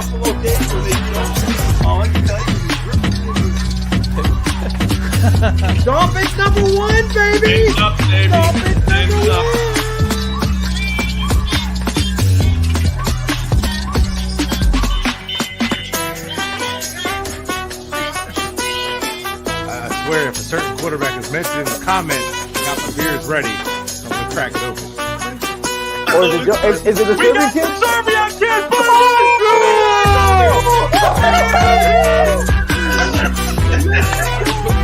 Buffalo days where they don't. Oh, I can tell you. Dolphins number 1, baby. Hands up, baby. Dolphins Hands number up. 1. I swear, if a certain quarterback is mentioned in the comments, I got my beers ready. I'm going to crack it open. Or is it the Serbian kid? Serbia kid,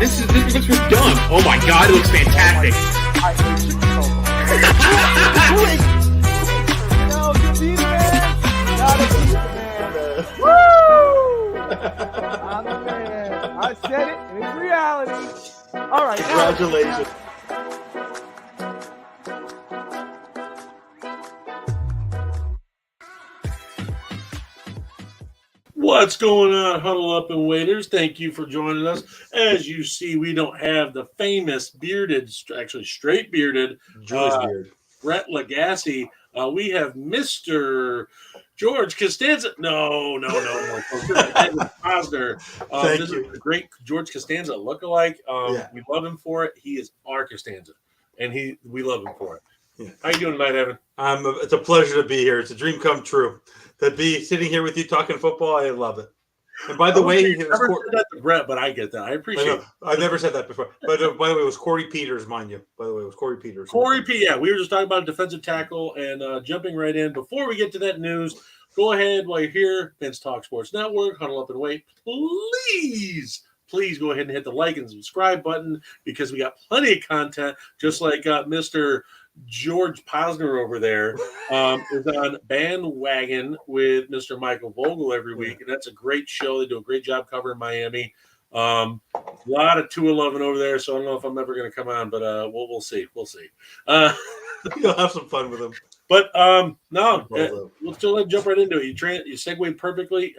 This looks dumb. Oh my god, it looks fantastic. I hate you so much. No, you beat man. Gotta beat man. Woo! I'm a man. I said it, and it's reality. All right. Congratulations. What's going on, Huddle Up and Waiters? Thank you for joining us. As you see, we don't have the famous bearded, actually straight bearded, Jewish beard. Brett Lagasse. We have Mr. George Costanza. No. Evan Posner. Thank this you. is a great George Costanza lookalike. Yeah. We love him for it. He is our Costanza, and we love him for it. Yeah. How you doing tonight, Evan? It's a pleasure to be here. It's a dream come true. To be sitting here with you talking football, I love it. And by the way, I never said that to Brett, but I get that. I appreciate it. I've never said that before. But by the way, it was Corey Peters, mind you. By the way, it was Corey Peters. Yeah, we were just talking about defensive tackle and jumping right in. Before we get to that news, go ahead while you're here, Vince Talk Sports Network, Huddle Up and Wait. Please go ahead and hit the like and subscribe button because we got plenty of content, just like Mr. George Posner over there is on Bandwagon with Mr. Michael Vogel every week, and that's a great show. They do a great job covering Miami. A lot of 211 over there, so I don't know if I'm ever going to come on, but we'll see. We'll see. You'll have some fun with him. But let's jump right into it. You segued perfectly.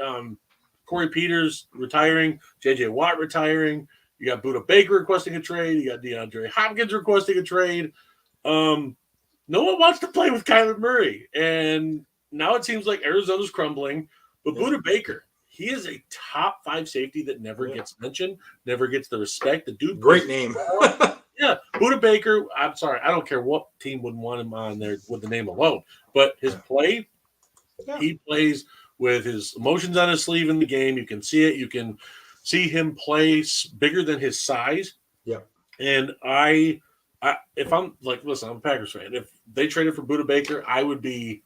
Corey Peters retiring, J.J. Watt retiring. You got Budda Baker requesting a trade. You got DeAndre Hopkins requesting a trade. No one wants to play with Kyler Murray, and now it seems like Arizona's crumbling. But Budda Baker, he is a top 5 safety that never gets mentioned, never gets the respect. The dude, Great name. Yeah, Budda Baker. I'm sorry, I don't care what team would want him on there with the name alone, but his play, he plays with his emotions on his sleeve in the game. You can see it. You can see him play bigger than his size. Yeah, and if I'm like, listen, I'm a Packers fan. If they traded for Budda Baker, I'd be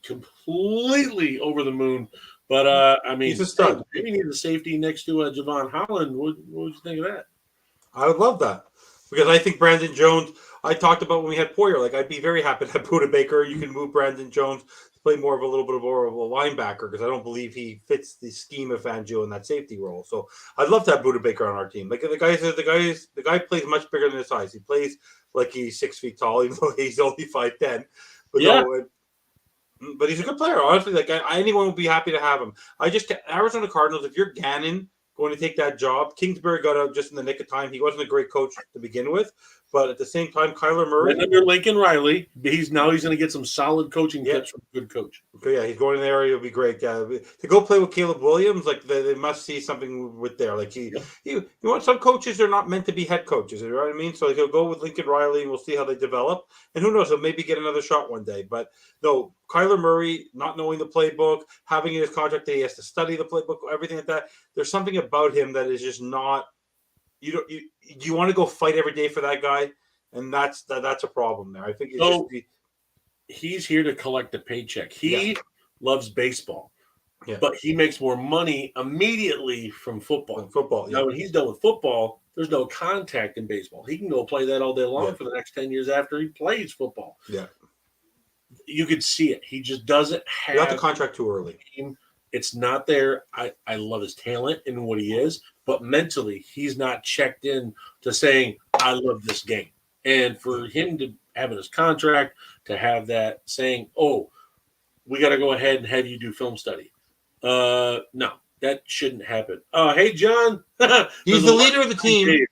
completely over the moon. But I mean, he's a stud. Maybe need a safety next to Javon Holland. What would you think of that? I would love that because I think Brandon Jones. I talked about when we had Poyer. Like I'd be very happy to have Budda Baker. You can move Brandon Jones to play more of a little bit of a linebacker because I don't believe he fits the scheme of Fangio in that safety role. So I'd love to have Budda Baker on our team. Like the guy plays much bigger than his size. He plays like he's 6 feet tall, even though he's only 5'10". But he's a good player. Honestly, like anyone would be happy to have him. Arizona Cardinals. If you're Gannon going to take that job, Kingsbury got out just in the nick of time. He wasn't a great coach to begin with. But at the same time, Kyler Murray. And under Lincoln Riley, he's going to get some solid coaching tips from a good coach. Okay, yeah, he's going in the area. It'll be great. To go play with Caleb Williams, like they must see something with there. Like you want some coaches are not meant to be head coaches. You know what I mean? So he'll go with Lincoln Riley, and we'll see how they develop. And who knows? He'll maybe get another shot one day. But no, Kyler Murray not knowing the playbook, having in his contract that he has to study the playbook, everything like that. There's something about him that is just not. You want to go fight every day for that guy, and that's a problem there. I think he's here to collect a paycheck. He loves baseball, but he makes more money immediately from football. Yeah. Now, when he's done with football, there's no contact in baseball. He can go play that all day long for the next 10 years after he plays football. Yeah, you could see it. He just doesn't have. Got the contract too early. It's not there. I love his talent and what he is, but mentally, he's not checked in to saying, I love this game. And for him to have in his contract, to have that saying, oh, we got to go ahead and have you do film study. No, that shouldn't happen. Hey, John. He's the leader of the team.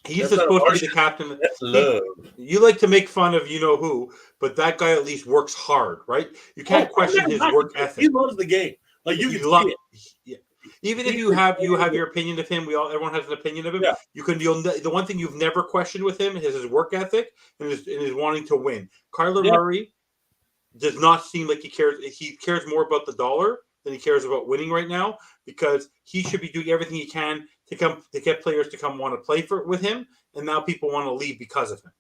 He's That's not supposed to be abortion. the captain. That's love. You like to make fun of you know who, but that guy at least works hard, right? You can't question I'm his not work knocking him. ethic. He loves the game. Like you can see it. Yeah. Even if He you have is- your opinion of him, everyone has an opinion of him. Yeah. The one thing you've never questioned with him is his work ethic and his wanting to win. Kyler Yeah. Murray does not seem like he cares. He cares more about the dollar than he cares about winning right now, because he should be doing everything he can to get players to come want to play with him, and now people want to leave because of him.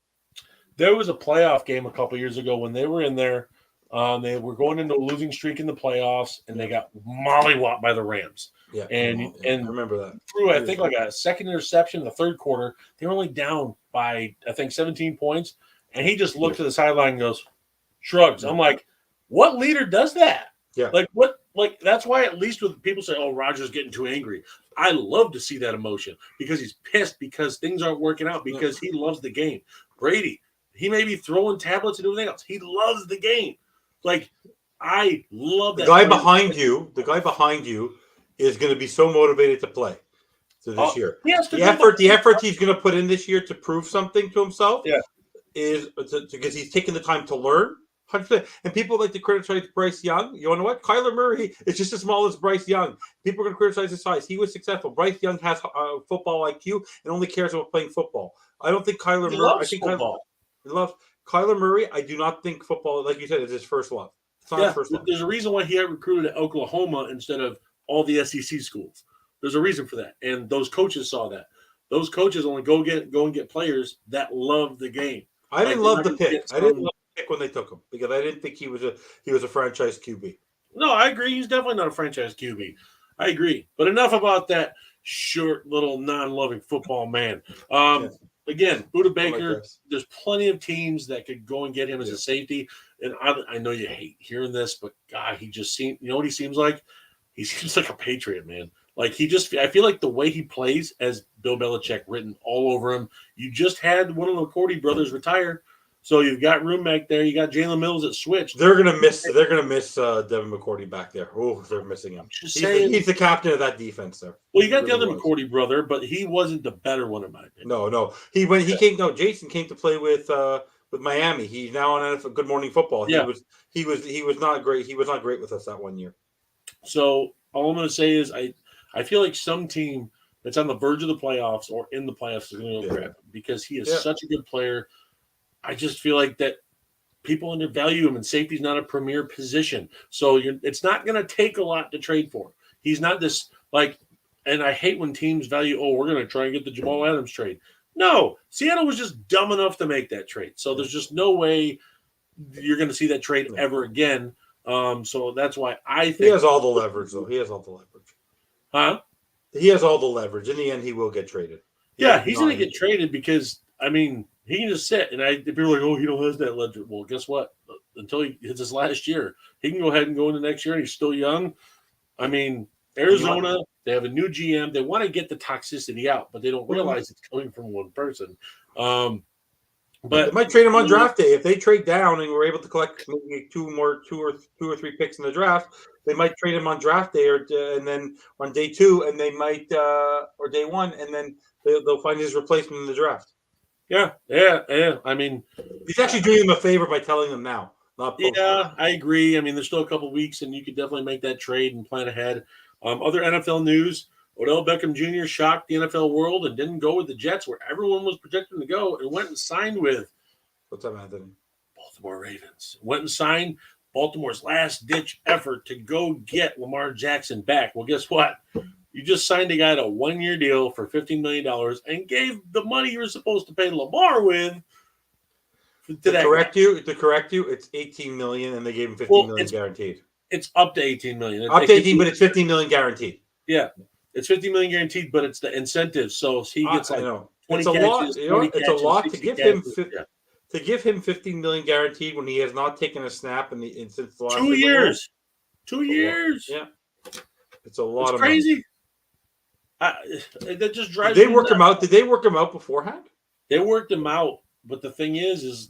There was a playoff game a couple years ago when they were in there. They were going into a losing streak in the playoffs, and they got mollywopped by the Rams. Yeah, And I remember that. through, I think, like a second interception in the third quarter, they were only down by, I think, 17 points. And he just looked to the sideline and goes, shrugs. I'm like, what leader does that? Yeah. Like, what? Like, that's why at least with people say, oh, Rodgers getting too angry. I love to see that emotion because he's pissed because things aren't working out because he loves the game. Brady, he may be throwing tablets and doing everything else. He loves the game. Like, I love that. The guy behind you is going to be so motivated to play this year. The effort he's going to put in this year to prove something to himself is because he's taking the time to learn. 100%. And people like to criticize Bryce Young. You know what? Kyler Murray is just as small as Bryce Young. People are going to criticize his size. He was successful. Bryce Young has football IQ and only cares about playing football. I don't think Kyler Murray. I think Kyler Murray. I do not think football, like you said, is his first love. It's not his first love. There's a reason why he got recruited at Oklahoma instead of all the SEC schools. There's a reason for that, and those coaches saw that. Those coaches only go and get players that love the game. I didn't love the pick. I didn't love the pick when they took him because I didn't think he was a franchise QB. No, I agree. He's definitely not a franchise QB. I agree. But enough about that short little non-loving football man. Again, Buda Baker, there's plenty of teams that could go and get him as a safety. And I know you hate hearing this, but God, he just seems, you know what he seems like? He seems like a Patriot, man. Like I feel like the way he plays as Bill Belichick written all over him. You just had one of the McCourty brothers retire. So you've got room back there. You got Jalen Mills at switch. They're gonna miss Devin McCourty back there. Oh, they're missing him. He's the captain of that defense there. Well, you got the other McCourty brother, but he wasn't the better one in my opinion. No. Jason came to play with Miami. He's now on NFL Good Morning Football. Yeah. He was not great. He was not great with us that one year. So all I'm gonna say is I feel like some team that's on the verge of the playoffs or in the playoffs is gonna go grab him because he is such a good player. I just feel like that people undervalue him, and safety's not a premier position. So it's not going to take a lot to trade for him. He's not this and I hate when teams value, we're going to try and get the Jamal Adams trade. No, Seattle was just dumb enough to make that trade. So there's just no way you're going to see that trade ever again. So that's why I think he has all the leverage, though. He has all the leverage. Huh? He has all the leverage. In the end, he will get traded. Yeah, he's going to get traded because, he can just sit, and people are like, he don't have that ledger. Well, guess what? Until he hits his last year, he can go ahead and go into next year, and he's still young. Arizona, they have a new GM. They want to get the toxicity out, but they don't realize it's coming from one person. But they might trade him on draft day. If they trade down and we're able to collect maybe two or three picks in the draft, they might trade him on draft day and then on day 2, and they might or day 1, and then they'll find his replacement in the draft. Yeah. He's actually doing them a favor by telling them now. I agree. There's still a couple weeks, and you could definitely make that trade and plan ahead. Other NFL news: Odell Beckham Jr. shocked the NFL world and didn't go with the Jets, where everyone was projecting to go, and went and signed with what's up, Anthony? Baltimore Ravens. Went and signed Baltimore's last-ditch effort to go get Lamar Jackson back. Well, guess what? You just signed a guy to a 1-year deal for $15 million and gave the money you were supposed to pay Lamar with. To correct you, it's $18 million, and they gave him $15 million guaranteed. It's up to $18 million. Up to 18, but it's $15 million guaranteed. Yeah, it's $15 million guaranteed, but it's the incentive. So he gets 20 it's catches. It's a lot to give him. To give him $15 million guaranteed when he has not taken a snap since the last 2 years. 2 years. Yeah, it's a lot of crazy. Money. That just drives. Did they work him out? Did they work him out beforehand? They worked him out, but the thing is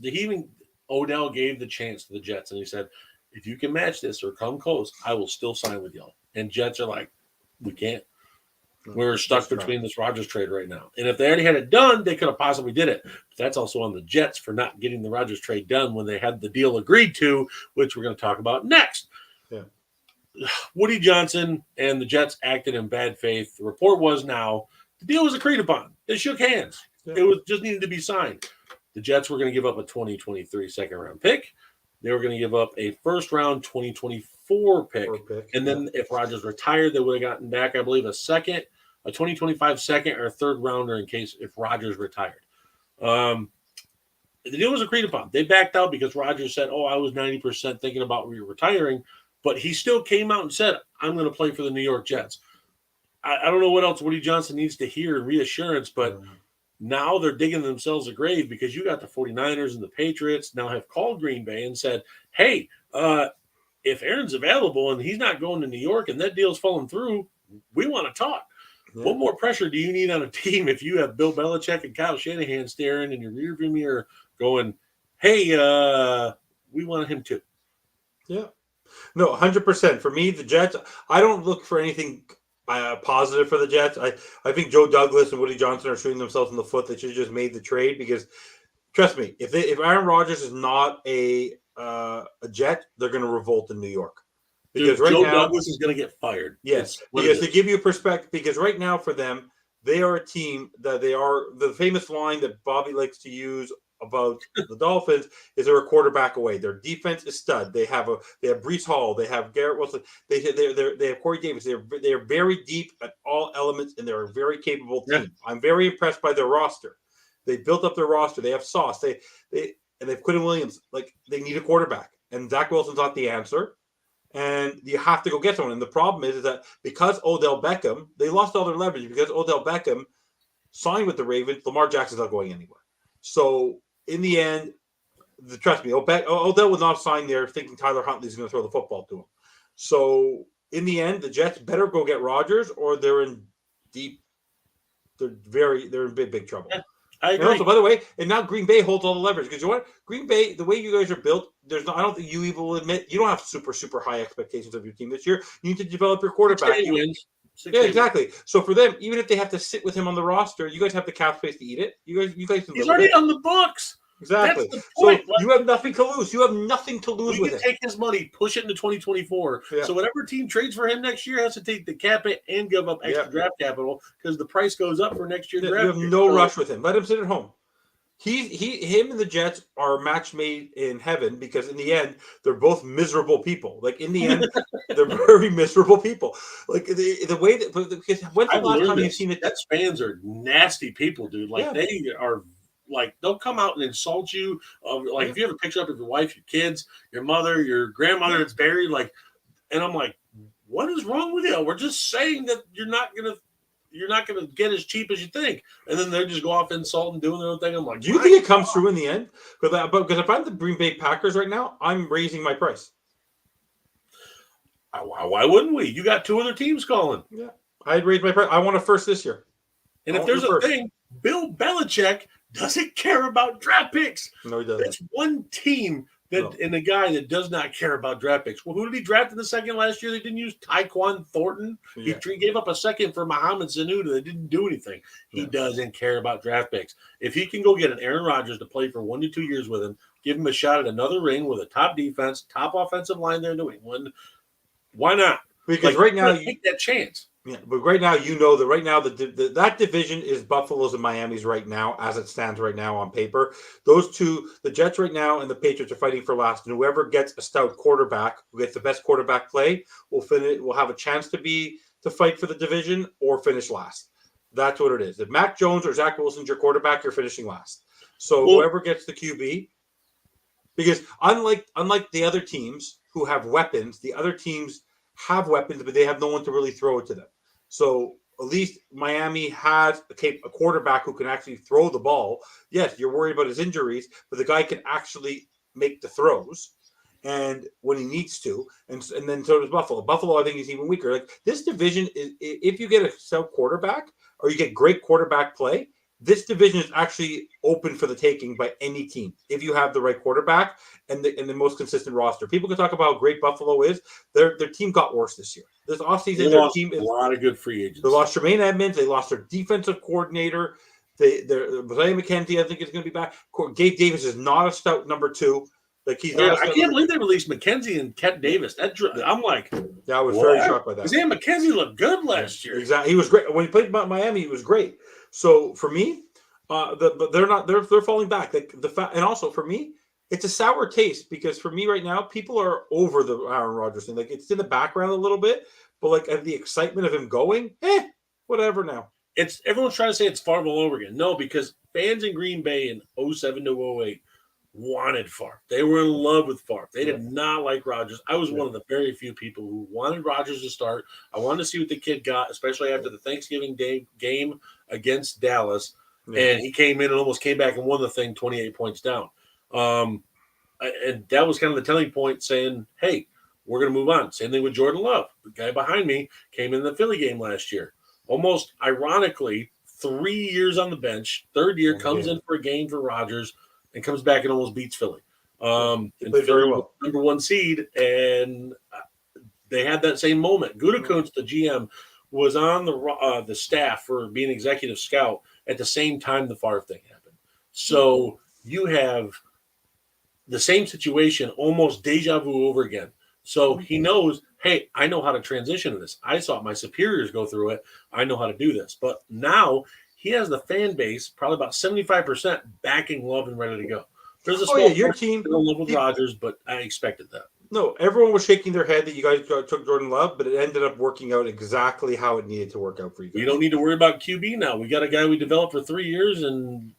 Odell gave the chance to the Jets, and he said, "If you can match this or come close, I will still sign with y'all." And Jets are like, "We can't." We're stuck That's right. between this Rodgers trade right now. And if they already had it done, they could have possibly did it. But that's also on the Jets for not getting the Rodgers trade done when they had the deal agreed to, which we're going to talk about next. Yeah. Woody Johnson and the Jets acted in bad faith. The report was now the deal was agreed upon. They shook hands. Yeah. It was just needed to be signed. The Jets were going to give up a 2023 second-round pick. They were going to give up a first-round 2024 pick. And then if Rodgers retired, they would have gotten back, I believe, a 2025 second or third rounder in case if Rodgers retired. The deal was agreed upon. They backed out because Rodgers said, I was 90% thinking about retiring, but he still came out and said, I'm going to play for the New York Jets. I don't know what else Woody Johnson needs to hear in reassurance, but now they're digging themselves a grave because you got the 49ers and the Patriots now have called Green Bay and said, hey, if Aaron's available and he's not going to New York and that deal's falling through, we want to talk. Yeah. What more pressure do you need on a team if you have Bill Belichick and Kyle Shanahan staring in your rearview mirror going, hey, we want him too? Yeah. No, 100%. For me, the Jets, I don't look for anything positive for the Jets. I think Joe Douglas and Woody Johnson are shooting themselves in the foot. They should have just made the trade because, trust me, if Aaron Rodgers is not a Jet, they're going to revolt in New York. Because Joe Douglas is going to get fired. Yes, because to give you a perspective, because right now for them, they are a team that they are the famous line that Bobby likes to use about the Dolphins is they're a quarterback away. Their defense is stud. They have Breece Hall. They have Garrett Wilson. They have Corey Davis. They are very deep at all elements, and they're a very capable team. Yeah. I'm very impressed by their roster. They built up their roster. They have sauce. They've Quentin Williams. Like they need a quarterback, and Zach Wilson's not the answer. And you have to go get someone. And the problem is that because Odell Beckham, they lost all their leverage because Odell Beckham signed with the Ravens. Lamar Jackson's not going anywhere. So in the end, trust me, Odell would not sign there thinking Tyler Huntley's going to throw the football to him. So in the end, the Jets better go get Rodgers, or they're in big trouble. Yeah, I agree. And also, by the way, and now Green Bay holds all the leverage because you know what? Green Bay, the way you guys are built, I don't think you even will admit you don't have super high expectations of your team this year. You need to develop your quarterback. Yeah, exactly. So for them, even if they have to sit with him on the roster, you guys have the cap space to eat it. You guys can. He's already on the books. Exactly. So you have nothing to lose. You have nothing to lose with it. Take his money, push it into 2024. Yeah. So whatever team trades for him next year has to take the cap it and give up extra draft capital because the price goes up for next year's draft. You have no rush with him. Let him sit at home. Him and the Jets are a match made in heaven because in the end they're both miserable people. Like in the end, they're very miserable people. Like the way that because when's the last time you've seen it? Jets fans are nasty people, dude. Like they are. Like they'll come out and insult you. If you have a picture up of your wife, your kids, your mother, your grandmother that's buried, and I'm like, what is wrong with you? We're just saying that you're not gonna get as cheap as you think, and then they just go off insult and doing their own thing. I'm like, do you think it comes through in the end? Because if I'm the Green Bay Packers right now, I'm raising my price. Why wouldn't we? You got two other teams calling. Yeah, I'd raise my price. I want a first this year. And if there's a thing, Bill Belichick doesn't care about draft picks. No, he doesn't. It's one team and a guy that does not care about draft picks. Well, who did he draft in the second last year? They didn't use Tyquan Thornton. Yeah. He gave up a second for Mohamed Sanu. They didn't do anything. He doesn't care about draft picks. If he can go get an Aaron Rodgers to play for 1 to 2 years with him, give him a shot at another ring with a top defense, top offensive line there in New England, why not? Because right now you take that chance. Yeah, but right now, that right now that division is Buffalo's and Miami's right now, as it stands right now on paper. Those two, the Jets right now and the Patriots are fighting for last. And whoever gets a stout quarterback, who gets the best quarterback play, will have a chance to fight for the division or finish last. That's what it is. If Mac Jones or Zach Wilson's your quarterback, you're finishing last. So whoever gets the QB, because unlike the other teams who have weapons, the other teams have weapons, but they have no one to really throw it to them. So at least Miami has a quarterback who can actually throw the ball. Yes, you're worried about his injuries, but the guy can actually make the throws and when he needs to. And then so does Buffalo. Buffalo, I think, is even weaker. Like this division is, if you get a stout quarterback or you get great quarterback play, this division is actually open for the taking by any team if you have the right quarterback and the most consistent roster. People can talk about how great Buffalo is. Their team got worse this year. This offseason, They their lost team a is. lot of good free agents. They lost Jermaine Edmonds. They lost their defensive coordinator. Isaiah McKenzie, I think, is going to be back. Gabe Davis is not a stout number 2. Like he's Dude, not. I can't believe they released McKenzie and Kent Davis. I'm like, Yeah, I was what? very shocked by that. Isaiah McKenzie looked good last year. Exactly, he was great when he played Miami. He was great. So for me, but they're not. They're falling back. Like and also for me, it's a sour taste because for me right now, people are over the Aaron Rodgers thing. Like it's in the background a little bit, but like the excitement of him going, whatever now. It's everyone's trying to say it's Favre all over again. No, because fans in Green Bay in 07 to 08 wanted Favre. They were in love with Favre. They did not like Rodgers. I was one of the very few people who wanted Rodgers to start. I wanted to see what the kid got, especially after the Thanksgiving Day game against Dallas. And he came in and almost came back and won the thing 28 points down. And that was kind of the telling point saying, hey, we're going to move on. Same thing with Jordan Love. The guy behind me came in the Philly game last year. Almost ironically, 3 years on the bench, third year comes in for a game for Rodgers and comes back and almost beats Philly. And played very well. Number 1 seed, and they had that same moment. Gutekunst, the GM, was on the staff for being executive scout at the same time the Favre thing happened. So you have the same situation, almost deja vu over again. So he knows, hey, I know how to transition to this. I saw my superiors go through it. I know how to do this. But now he has the fan base, probably about 75% backing Love and ready to go. There's a small your team in love with Rodgers, but I expected that. No, everyone was shaking their head that you guys took Jordan Love, but it ended up working out exactly how it needed to work out for you guys. We don't need to worry about QB now. We got a guy we developed for 3 years and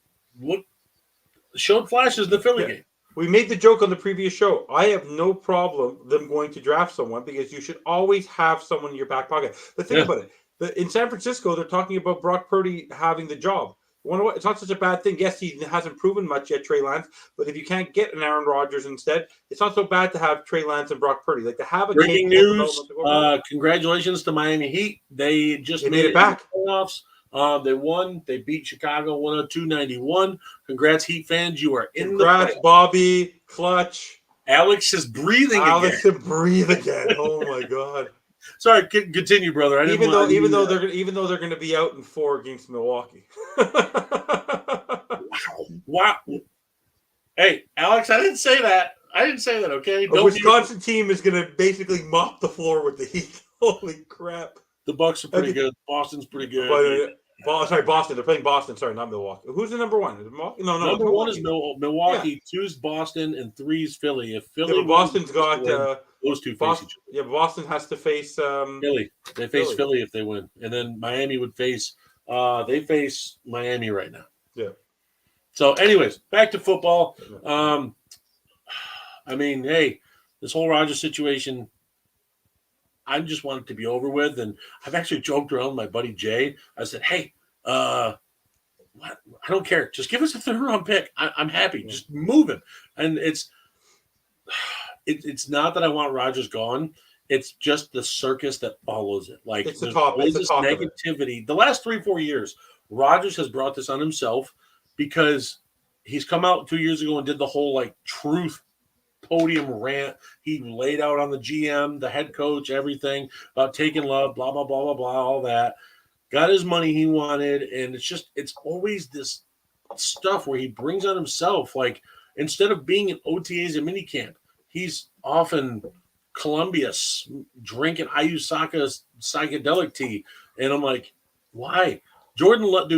showed flashes in the Philly game. We made the joke on the previous show. I have no problem them going to draft someone because you should always have someone in your back pocket. But think about it. In San Francisco, they're talking about Brock Purdy having the job. You wonder what? It's not such a bad thing. Yes, he hasn't proven much yet, Trey Lance. But if you can't get an Aaron Rodgers instead, it's not so bad to have Trey Lance and Brock Purdy. Like to have a breaking news. Congratulations to Miami Heat. They made it back. Playoffs. They won. They beat Chicago 102-91. Congrats, Heat fans. You are in the playoffs. Bobby. Clutch. Alex is breathing Alex again. can breathe again. Oh my God. Sorry, continue, brother. Even though they're going to be out in 4 against Milwaukee. Wow. Hey, Alex, I didn't say that. Okay. A Wisconsin team is going to basically mop the floor with the Heat. Holy crap. The Bucks are pretty good. Boston's pretty good. Boston. They're playing Boston. Sorry, not Milwaukee. Who's the number 1? Is it Milwaukee? No. Number 1 is Milwaukee. 2 is Boston, and 3 is Philly. If Philly, Boston's got those two face each other. Yeah, Boston has to face Philly. They face Philly if they win, and then Miami would face. They face Miami right now. Yeah. So, anyways, back to football. I mean, hey, this whole Rodgers situation, I just want it to be over with. And I've actually joked around with my buddy Jay. I said, hey, I don't care. Just give us a 3rd round pick. I'm happy. Just move him. And it's not that I want Rodgers gone. It's just the circus that follows it. Like it's there's the top, always it's this the top negativity. The last 3-4 years, Rodgers has brought this on himself because he's come out 2 years ago and did the whole like truth podium rant. He laid out on the GM, the head coach, everything about taking Love, blah, blah, blah, blah, blah, all that. Got his money he wanted. And it's always this stuff where he brings on himself. Like instead of being in OTAs and minicamp, he's often Columbia drinking Ayusaka psychedelic tea. And I'm like, why? Jordan Love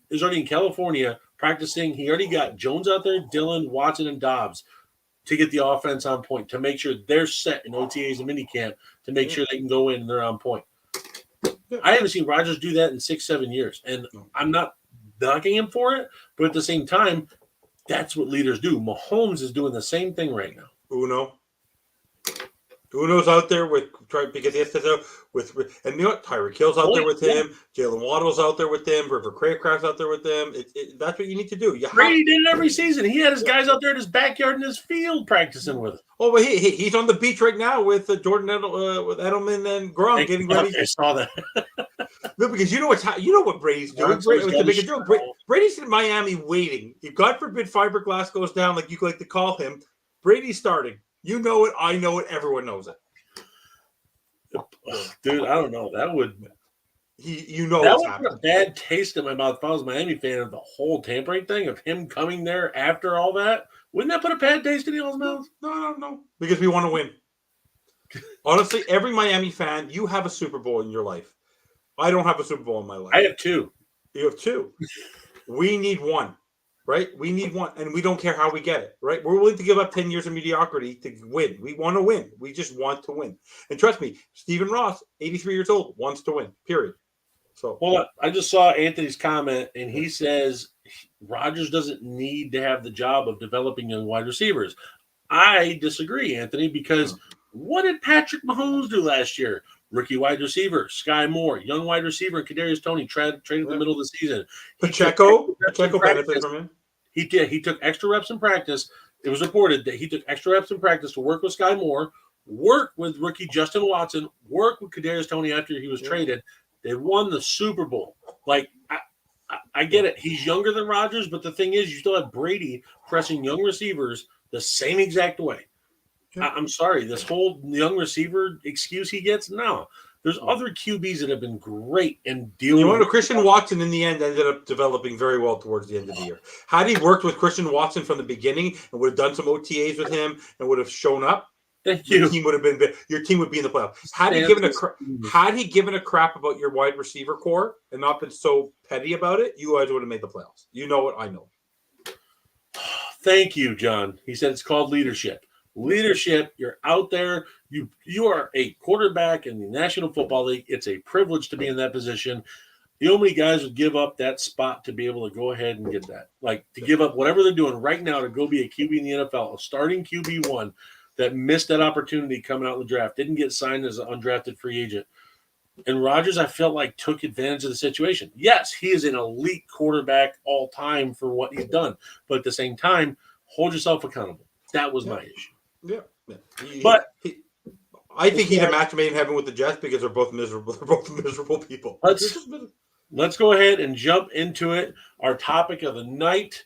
is already in California practicing. He already got Jones out there, Dillon, Watson, and Dobbs to get the offense on point, to make sure they're set in OTAs and minicamp, to make sure they can go in and they're on point. I haven't seen Rodgers do that in 6-7 years, and I'm not knocking him for it, but at the same time, that's what leaders do. Mahomes is doing the same thing right now. Uno's out there because he has to and you know what? Tyreek Hill's out there with him. Jalen Waddle's out there with them. River Craycraft's out there with them. That's what you need to do. Brady did it every season. He had his guys out there in his backyard in his field practicing with him. Oh, but he's on the beach right now with Jordan with Edelman and Gronk getting ready. I saw that. No, because you know what Brady's doing. Johnson's To got make a his joke, shirt off. Brady's in Miami waiting. If God forbid fiberglass goes down, like you like to call him, Brady's starting. You know it. I know it. Everyone knows it. Dude, I don't know. That would It's put happening. a bad taste in my mouth if I was a Miami fan of the whole tampering thing, of him coming there after all that. Wouldn't that put a bad taste in y'all's mouth? No. Because we want to win. Honestly, every Miami fan, you have a Super Bowl in your life. I don't have a Super Bowl in my life. I have 2. You have 2. We need 1, right? We need 1, and we don't care how we get it, right? We're willing to give up 10 years of mediocrity to win. We want to win. We just want to win. And trust me, Stephen Ross, 83 years old, wants to win, period. So, well, I just saw Anthony's comment, and he says Rodgers doesn't need to have the job of developing young wide receivers. I disagree, Anthony, because what did Patrick Mahomes do last year? Rookie wide receiver, Sky Moore, young wide receiver, Kadarius Toney, traded in the middle of the season. Pacheco benefited from him. He did. He took extra reps in practice. It was reported that he took extra reps in practice to work with Sky Moore, work with rookie Justin Watson, work with Kadarius Toney after he was traded. They won the Super Bowl. Like, I get it. He's younger than Rodgers, but the thing is, you still have Brady pressing young receivers the same exact way. I'm sorry, this whole young receiver excuse he gets, no. There's other QBs that have been great and dealing with Christian Watson in the end ended up developing very well towards the end of the year. Had he worked with Christian Watson from the beginning and would have done some OTAs with him and would have shown up, Thank you. your team would be in the playoffs. Had he given a crap about your wide receiver core and not been so petty about it, you guys would have made the playoffs. You know what? I know. Thank you, John. He said it's called leadership. Leadership, you're out there. You are a quarterback in the National Football League. It's a privilege to be in that position. You know how many guys would give up that spot to be able to go ahead and get that? Like, to give up whatever they're doing right now to go be a QB in the NFL, a starting QB1 that missed that opportunity coming out in the draft, didn't get signed as an undrafted free agent. And Rodgers, I felt like, took advantage of the situation. Yes, he is an elite quarterback all time for what he's done. But at the same time, hold yourself accountable. That was my issue. Yeah. I think he's a match made in heaven with the Jets because they're both miserable. They're both miserable people. Let's go ahead and jump into it. Our topic of the night: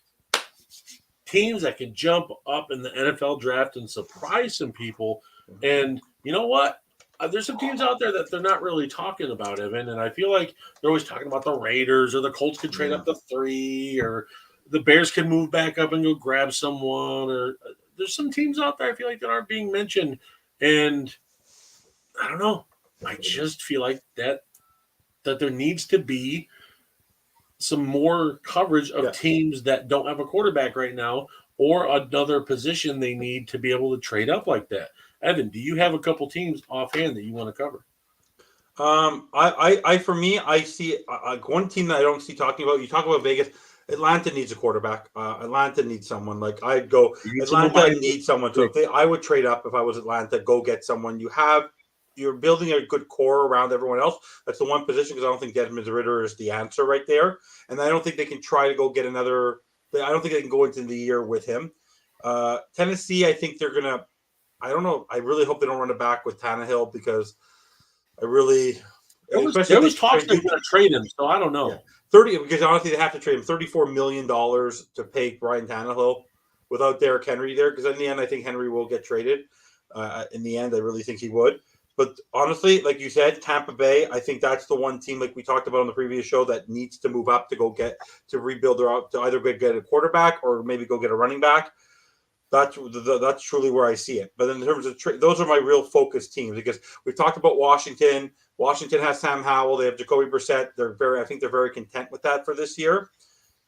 teams that can jump up in the NFL draft and surprise some people. And you know what? There's some teams out there that they're not really talking about, Evan. And I feel like they're always talking about the Raiders, or the Colts could trade up to 3, or the Bears can move back up and go grab someone, or there's some teams out there I feel like that aren't being mentioned. And I don't know. I just feel like that there needs to be some more coverage of teams that don't have a quarterback right now, or another position they need to be able to trade up like that. Evan, do you have a couple teams offhand that you want to cover? I see one team that I don't see talking about. You talk about Vegas. Atlanta needs a quarterback. Atlanta needs someone. Like, I'd go. Atlanta needs someone. So I would trade up if I was Atlanta. Go get someone. You're building a good core around everyone else. That's the one position, because I don't think Desmond Ridder is the answer right there, and I don't think they can try to go get another. I don't think they can go into the year with him. Tennessee, I think they're gonna. I don't know. I really hope they don't run it back with Tannehill, because I really. There was talks they're going to trade him, so I don't know. 30, because honestly, they have to trade him $34 million to pay Brian Tannehill without Derrick Henry there, because in the end, I think Henry will get traded. In the end, I really think he would. But honestly, like you said, Tampa Bay, I think that's the one team, like we talked about on the previous show, that needs to move up to rebuild to either get a quarterback or maybe go get a running back. That's truly where I see it. But in terms of those are my real focus teams, because we've talked about Washington. Washington has Sam Howell. They have Jacoby Brissett. I think they're very content with that for this year.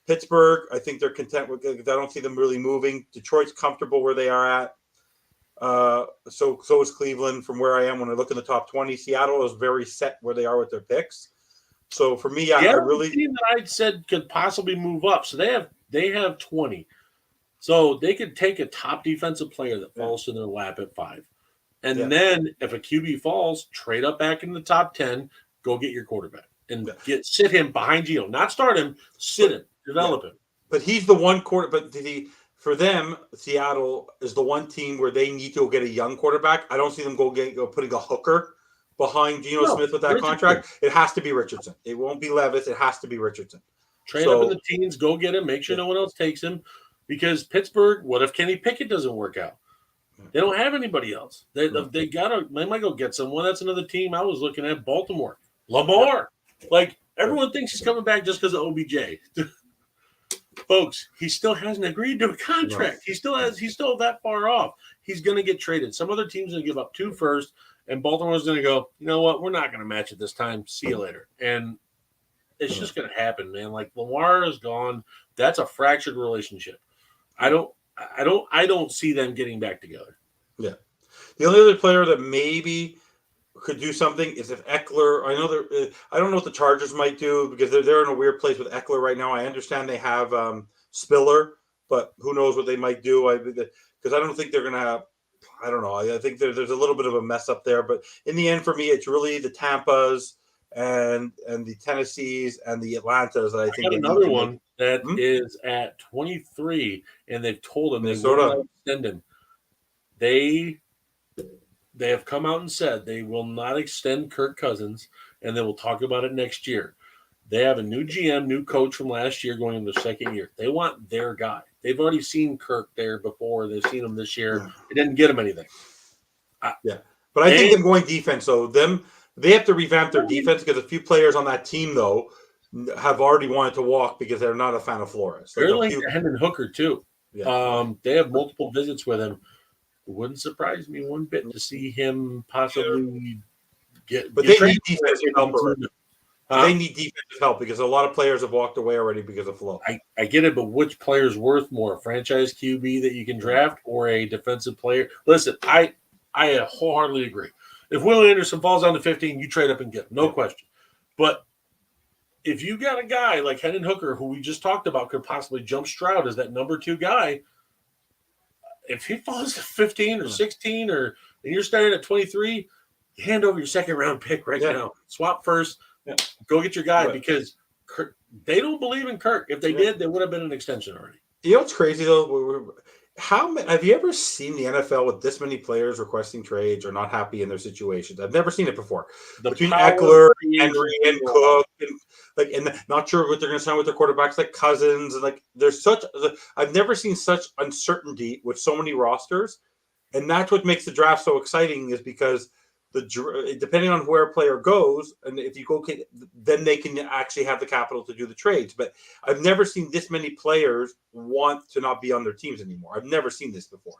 Pittsburgh, I think they're content with it. I don't see them really moving. Detroit's comfortable where they are at. So is Cleveland from where I am when I look in the top 20. Seattle is very set where they are with their picks. So for me, I really team that I said could possibly move up. So they have 20. So they could take a top defensive player that falls to their lap at 5. And then if a QB falls, trade up back in the top 10, go get your quarterback and sit him behind Gio. Not start him, sit him, develop him. But he's the one for them, Seattle is the one team where they need to go get a young quarterback. I don't see them putting a hooker behind Geno No, Smith with that Richardson. contract, it has to be Richardson. It won't be Levis. It has to be Richardson. Trade up in the teens, go get him, make sure no one else takes him. Because Pittsburgh, what if Kenny Pickett doesn't work out? They don't have anybody else. They might go get someone. That's another team I was looking at. Baltimore, Lamar. Like everyone thinks he's coming back just because of OBJ. Folks, he still hasn't agreed to a contract. No. He's still that far off. He's going to get traded. Some other team's going to give up 2 firsts, and Baltimore's going to go, you know what? We're not going to match it this time. See you later. And it's just going to happen, man. Like Lamar is gone. That's a fractured relationship. I don't see them getting back together. Yeah. The only other player that maybe could do something is if Eckler. I don't know what the Chargers might do because they're in a weird place with Eckler right now. I understand they have Spiller, but who knows what they might do? Because I don't think they're going to have. I don't know. I think there's a little bit of a mess up there, but in the end, for me, it's really the Tampas and the Tennessees and the Atlantas that I think. I got another one that is at 23, and they've told him they will not extend him. They have come out and said they will not extend Kirk Cousins, and they will talk about it next year. They have a new GM, new coach from last year going into the second year. They want their guy. They've already seen Kirk there before. They've seen him this year. It didn't get him anything. But I think them going defense, though, they have to revamp their defense because a few players on that team, though, have already wanted to walk because they're not a fan of Flores. They're like Hendon Hooker, too. Yeah. They have multiple visits with him. It wouldn't surprise me one bit to see him possibly get. But they need defensive help. They need defensive help because a lot of players have walked away already because of Flo. I get it, but which player is worth more, a franchise QB that you can draft or a defensive player? Listen, I wholeheartedly agree. If Will Anderson falls down to 15, you trade up and get him, no question. But if you got a guy like Hendon Hooker, who we just talked about, could possibly jump Stroud as that number 2 guy. If he falls to 15 or 16 and you're starting at 23, hand over your second round pick right now. Swap first. Go get your guy because Kirk, they don't believe in Kirk. If they did, there would have been an extension already. You know what's crazy though? Have you ever seen the NFL with this many players requesting trades or not happy in their situations? I've never seen it before. Between Eckler, Henry, and Cook, and not sure what they're going to sign with their quarterbacks like Cousins, and there's I've never seen such uncertainty with so many rosters, and that's what makes the draft so exciting. Is because depending on where a player goes, and if you go, then they can actually have the capital to do the trades. But I've never seen this many players want to not be on their teams anymore. I've never seen this before.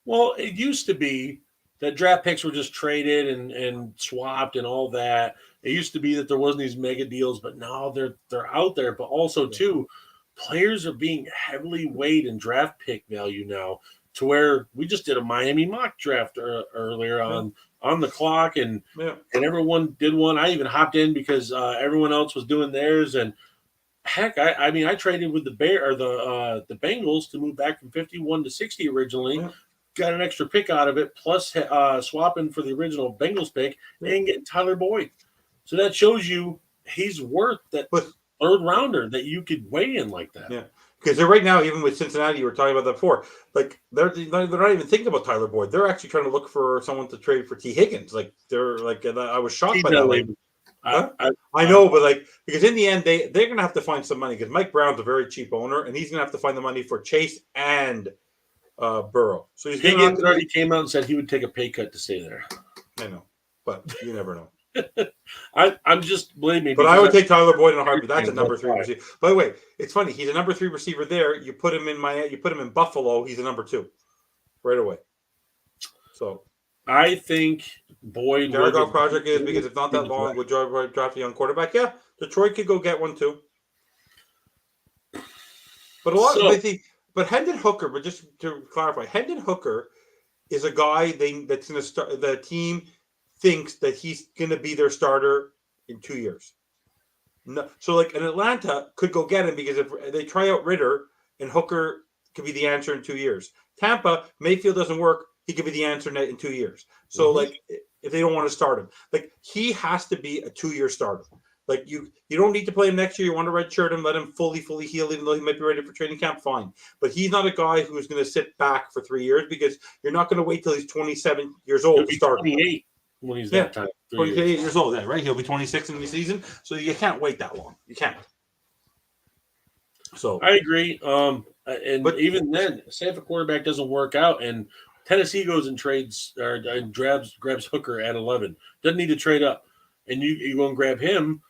Well, it used to be that draft picks were just traded and swapped and all that. It used to be that there wasn't these mega deals, but now they're out there. But also, too, players are being heavily weighed in draft pick value now to where we just did a Miami mock draft earlier on the clock, and everyone did one. I even hopped in because everyone else was doing theirs. And heck, I traded with the Bengals to move back from 51 to 60 originally. Yeah. Got an extra pick out of it, plus swapping for the original Bengals pick and getting Tyler Boyd. So that shows you he's worth that third rounder that you could weigh in like that. Yeah. Because right now, even with Cincinnati, you were talking about that before. They're not even thinking about Tyler Boyd. They're actually trying to look for someone to trade for T. Higgins. I was shocked by that. I know, but because in the end, they're going to have to find some money because Mike Brown's a very cheap owner, and he's going to have to find the money for Chase and Burrow. So Higgins already came out and said he would take a pay cut to stay there. I know, but you never know. I'm just blaming. But I would take Tyler Boyd in a heartbeat. That's a number 3 receiver. By the way, it's funny. He's a number 3 receiver there. You put him in Buffalo. He's a number 2 right away. So I think Boyd. Jared Goff project is because it's not that long with draft a young quarterback. Yeah, Detroit could go get one too. But but Hendon Hooker. But just to clarify, Hendon Hooker is a guy that's going to start the team. Thinks that he's going to be their starter in 2 years. No, so an Atlanta could go get him because if they try out Ritter and Hooker could be the answer in 2 years. Tampa, Mayfield doesn't work. He could be the answer in 2 years. So if they don't want to start him, he has to be a 2-year starter. You don't need to play him next year. You want to redshirt him, let him fully heal, even though he might be ready for training camp. Fine, but he's not a guy who is going to sit back for 3 years because you're not going to wait till he's 27 years old to start. 28. when he's Yeah. that time. 3 Well, he's years. 8 years old, right? He'll be 26 in the season, so you can't wait that long. You can't. So I agree. And But- even then, say if a quarterback doesn't work out and Tennessee goes and trades or and grabs Hooker at 11, doesn't need to trade up, and you go and grab him.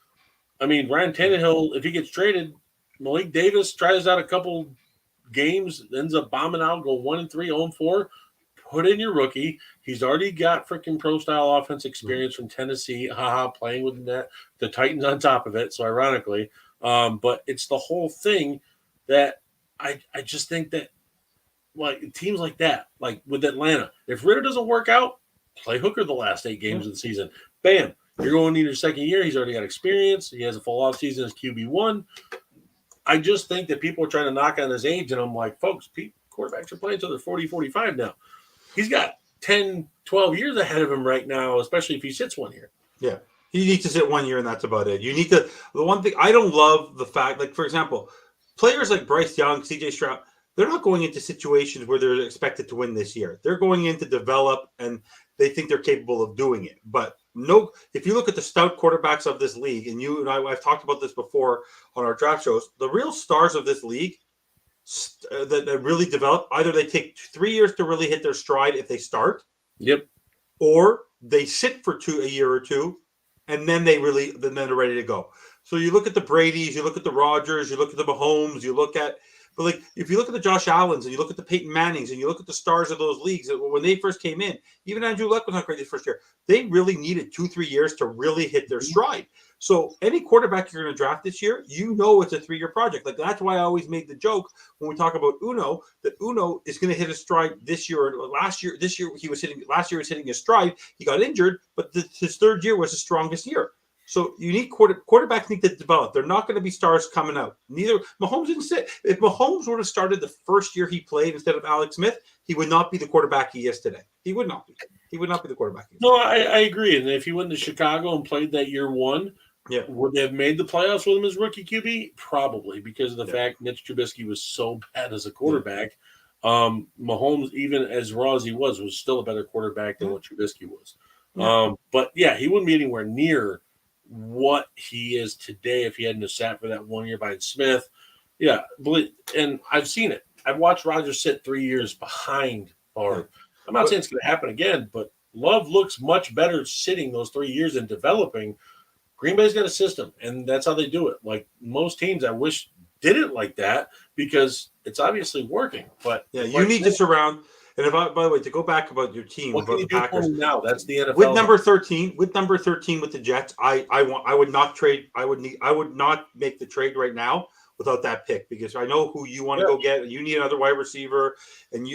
I mean, Ryan Tannehill, if he gets traded, Malik Davis tries out a couple games, ends up bombing out, go 1-3, 0-4. Put in your rookie. He's already got freaking pro style offense experience from Tennessee. Playing with the Titans on top of it. So ironically, but it's the whole thing that I just think that like teams like that, like with Atlanta, if Ritter doesn't work out, play Hooker the last 8 games of the season. Bam. You're going into your second year. He's already got experience. He has a full off season as QB1. I just think that people are trying to knock on his age, and I'm like, folks, quarterbacks are playing until they're 40, 45 now. He's got 10, 12 years ahead of him right now, especially if he sits 1 year. yeah, he needs to sit 1 year, and that's about it. You need to. The one thing I don't love the fact, like for example, players like Bryce Young, CJ Stroud, they're not going into situations where they're expected to win this year. They're going in to develop, and they think they're capable of doing it. But no, if you look at the stout quarterbacks of this league, and you and I've talked about this before on our draft shows, the real stars of this league that really develop, either they take 3 years to really hit their stride if they start, Yep. or they sit for a year or two, and then they're ready to go. So you look at the Bradys, you look at the Rodgers, you look at the Mahomes, but like if you look at the Josh Allens and you look at the Peyton Mannings and you look at the stars of those leagues, when they first came in, even Andrew Luck was not great the first year. They really needed 2-3 years to really hit their stride. So any quarterback you're going to draft this year, it's a 3-year project. Like that's why I always made the joke when we talk about Uno, that Uno is going to hit his stride this year or last year. Last year he was hitting his stride. He got injured, but his third year was his strongest year. So you need quarterbacks need to develop. They're not going to be stars coming out. Neither Mahomes didn't sit. If Mahomes would have started the first year he played instead of Alex Smith, he would not be the quarterback he is today. He would not be. He would not be the quarterback. No, I agree. And if he went to Chicago and played that year 1, would they have made the playoffs with him as rookie QB? Probably, because of the fact Mitch Trubisky was so bad as a quarterback. Mahomes, even as raw as he was still a better quarterback than what Trubisky was. But he wouldn't be anywhere near what he is today if he hadn't sat for that 1 year behind Smith. Yeah, and I've seen it. I've watched Rodgers sit 3 years behind Favre. I'm not saying it's going to happen again, but Love looks much better sitting those 3 years and developing. Green Bay's got a system, and that's how they do it. Like most teams, I wish did it like that because it's obviously working. But you need to surround. And by the way, to go back about your team, what can you do for them now? That's the NFL. With number 13 with the Jets, I would not trade. I would not make the trade right now without that pick because I know who you want to go get. You need another wide receiver, and